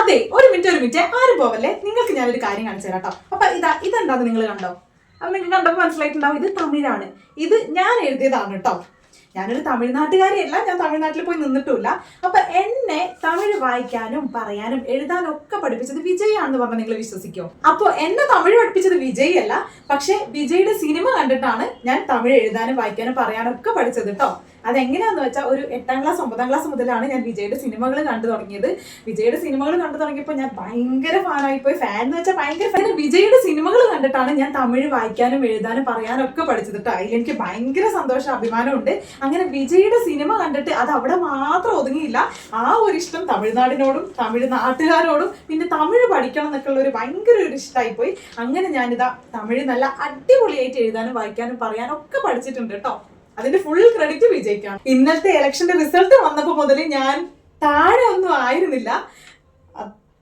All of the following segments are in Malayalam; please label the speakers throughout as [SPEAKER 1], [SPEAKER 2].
[SPEAKER 1] അതെ, ഒരു മിനിറ്റ് ആരും പോവല്ലേ. നിങ്ങൾക്ക് ഞാനൊരു കാര്യം കാണിച്ചു തരാം കേട്ടോ. അപ്പൊ ഇതെന്താന്ന് നിങ്ങൾ കണ്ടോ? അപ്പൊ നിങ്ങൾക്ക് കണ്ടപ്പോൾ മനസ്സിലായിട്ടുണ്ടാവും ഇത് തമിഴാണ്. ഇത് ഞാൻ എഴുതിയതാണ് കേട്ടോ. ഞാനൊരു തമിഴ്നാട്ടുകാരിയല്ല, ഞാൻ തമിഴ്നാട്ടിൽ പോയി നിന്നിട്ടുമില്ല. അപ്പൊ എന്നെ തമിഴ് വായിക്കാനും പറയാനും എഴുതാനും ഒക്കെ പഠിപ്പിച്ചത് വിജയാണെന്ന് പറഞ്ഞാൽ നിങ്ങൾ വിശ്വസിക്കോ? അപ്പൊ എന്നെ തമിഴ് പഠിപ്പിച്ചത് വിജയ് അല്ല, പക്ഷെ വിജയുടെ സിനിമ കണ്ടിട്ടാണ് ഞാൻ തമിഴ് എഴുതാനും വായിക്കാനും പറയാനും ഒക്കെ പഠിച്ചത് കേട്ടോ. അതെങ്ങനെയാന്ന് വെച്ചാൽ ഒരു 8ാം ക്ലാസ് 9ാം ക്ലാസ് മുതലാണ് ഞാൻ വിജയുടെ സിനിമകൾ കണ്ടു തുടങ്ങിയത്. വിജയുടെ സിനിമകൾ കണ്ടു തുടങ്ങിയപ്പോൾ ഞാൻ ഭയങ്കര ഫാനായിപ്പോയി. ഫാൻ എന്ന് വെച്ചാൽ ഭയങ്കര വിജയുടെ സിനിമകൾ കണ്ടിട്ടാണ് ഞാൻ തമിഴ് വായിക്കാനും എഴുതാനും പറയാനും ഒക്കെ പഠിച്ചത് കേട്ടോ. അതിലെനിക്ക് ഭയങ്കര സന്തോഷം, അഭിമാനമുണ്ട്. അങ്ങനെ വിജയുടെ സിനിമ കണ്ടിട്ട് അത് അവിടെ മാത്രം ഒതുങ്ങിയില്ല. ആ ഒരു ഇഷ്ടം തമിഴ്നാടിനോടും തമിഴ് നാട്ടുകാരോടും പിന്നെ തമിഴ് പഠിക്കണം എന്നൊക്കെ ഉള്ള ഒരു ഭയങ്കര ഒരു ഇഷ്ടമായി പോയി. അങ്ങനെ ഞാനിതാ തമിഴ് നല്ല അടിപൊളിയായിട്ട് എഴുതാനും വായിക്കാനും പറയാനും ഒക്കെ പഠിച്ചിട്ടുണ്ട് കേട്ടോ. അതിന്റെ ഫുൾ ക്രെഡിറ്റ് വിജയ്ക്കാണ്. ഇന്നത്തെ ഇലക്ഷന്റെ റിസൾട്ട് വന്നപ്പോൾ മുതൽ ഞാൻ താഴെ ഒന്നും ആയിരുന്നില്ല.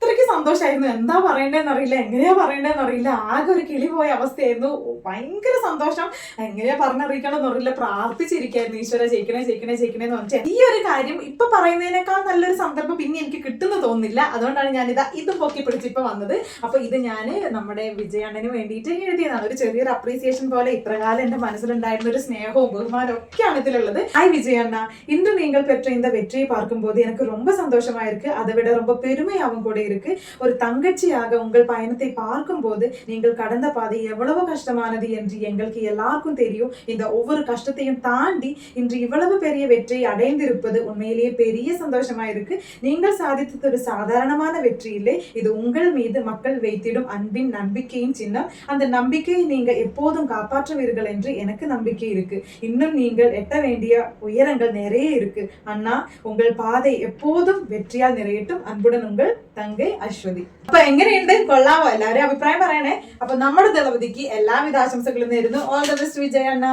[SPEAKER 1] അത്രയ്ക്ക് സന്തോഷമായിരുന്നു. എന്താ പറയണ്ടേന്ന് അറിയില്ല, എങ്ങനെയാ പറയണ്ടേന്ന് അറിയില്ല. ആകെ ഒരു കിളി പോയ അവസ്ഥയായിരുന്നു. ഭയങ്കര സന്തോഷം. എങ്ങനെയാ പറഞ്ഞറിയിക്കണമെന്ന് അറിയില്ല. പ്രാർത്ഥിച്ചിരിക്കായിരുന്നു, ഈശ്വര ജയിക്കണേന്ന് പറഞ്ഞാൽ. ഈ ഒരു കാര്യം ഇപ്പൊ പറയുന്നതിനേക്കാൾ നല്ലൊരു സന്ദർഭം പിന്നെ എനിക്ക് കിട്ടുന്നു തോന്നുന്നില്ല. അതുകൊണ്ടാണ് ഞാനിതാ ഇത് പൊക്കി പിടിച്ചിപ്പോ വന്നത്. അപ്പൊ ഇത് ഞാൻ നമ്മുടെ വിജയണ്ണന് വേണ്ടിയിട്ട് എഴുതിയതാണ്. ഒരു ചെറിയൊരു അപ്രീസിയേഷൻ പോലെ. ഇത്രകാലം എന്റെ മനസ്സിലുണ്ടായിരുന്ന ഒരു സ്നേഹവും ബഹുമാനവും ഒക്കെയാണ് ഇതിലുള്ളത്. ഹായ് വിജയണ്ണ, ഇന്ന് നിങ്ങൾ பெற்ற இந்த வெற்றியை பார்க்கும்போது எனக்கு ரொம்ப சந்தோஷமா இருக்கு. அதை விட ரொம்ப பெருமையாகவும் கூட இருக்கு. ஒரு தங்கச்சியாக உங்கள் பயணத்தை பார்க்கும்போது நீங்கள் கடந்த பாதை எவ்வளவு கஷ்டமானது என்று எங்களுக்கு எல்லாருக்கும் தெரியும். இந்த ஒவ்வொரு கஷ்டத்தையும் தாண்டி இன்று இவ்வளவு பெரிய வெற்றியை அடைந்திருப்பது உண்மையிலேயே பெரிய சந்தோஷமா இருக்கு. நீங்கள் சாதித்தது ஒரு சாதாரணமான வெற்றி இல்லை. இது உங்கள் மீது மக்கள் வைத்திடும் அன்பின் நம்பிக்கையின் சின்னம். அந்த நம்பிக்கையை நீங்க எப்போதும் காப்பாற்றுவீர்கள் என்று எனக்கு நம்பிக்கை இருக்கு. இன்னும் நீங்கள் எட்ட வேண்டிய உயரங்கள் நிறைய இருக்கு. அண்ணா, உங்கள் பாதை எப்போதும் வெற்றியால் நிறையட்டும். அன்புடன் உங்கள் തങ്കை അശ്വതി. അപ്പൊ എങ്ങനെയുണ്ട്? കൊള്ളാമോ? എല്ലാവരും അഭിപ്രായം പറയണേ. അപ്പൊ നമ്മുടെ ദളപതിക്ക് എല്ലാവിധ ആശംസകളും നേരുന്നു. All the best വിജയണ്ണ.